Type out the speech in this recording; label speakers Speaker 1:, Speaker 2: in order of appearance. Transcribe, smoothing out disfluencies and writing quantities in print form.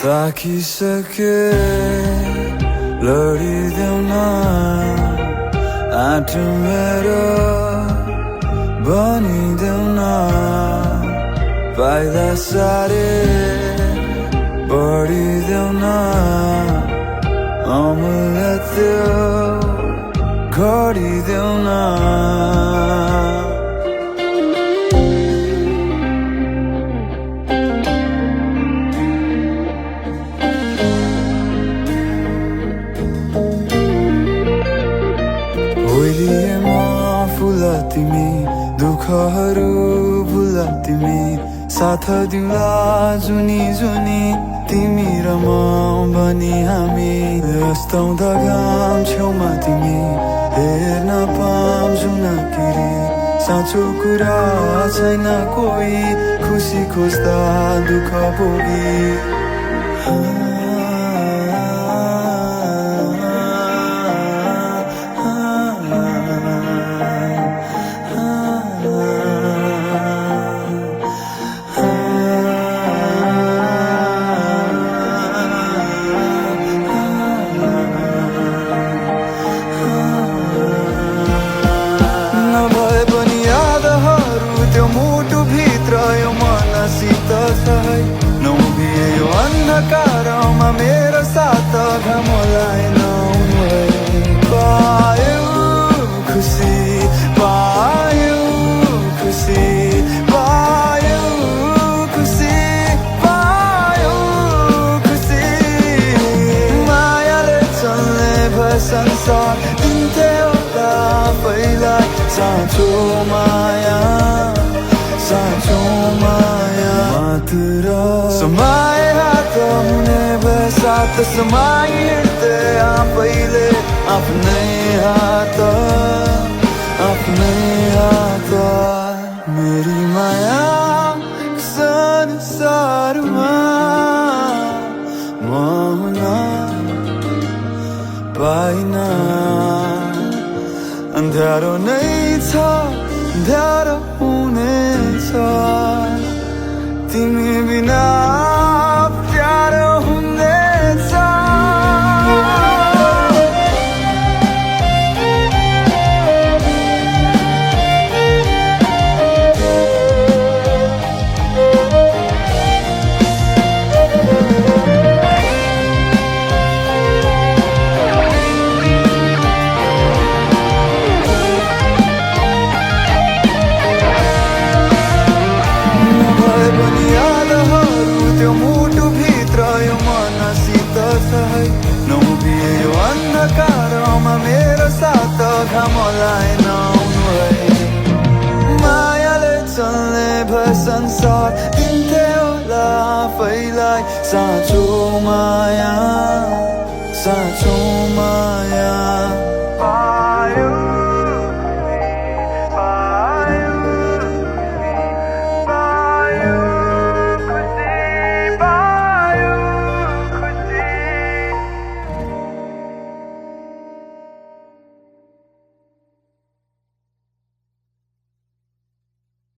Speaker 1: ताकिसके लडिदेऊ न आँट मेरो बनिदेऊ न पाइदा सारे बढिदेऊ न अमूल्य त्यो घडिदेऊ न तिमी दुःखहरू भुल तिमी साथ दिउला जुनी जुनी तिमी र म बनी हामी अस्ताउँदा घाम छेउमा तिमी हेर्न पाउँछु न किरी साँचो कुरा छैन कोही खुसी खोज्दा दुःख भोगी नउभियो अन्धकारमा मेरो साथ घमलाई नहुनु पायो खुसी पायो खुसी पायो खुसी पायो खुसी मायाले चल्ने भए संसार दिन्थ्यो होला आफैलाई साँचो माया साँचो माया मात्र समय हात हुने भए साथ समय हिँड्थे आफैले आफ्नै हात मेरी माया संसारमा म हुन पाइन अँध्यारो नै छ अँध्यारो हुनेछ तिमी बिना प्यारो हुनेछ नउभियो अन्धकारमा मेरो साथ घमलाई नहुनु है मायाले चल्ने भए संसार दिन्थ्यो होला आफैलाई साँचो माया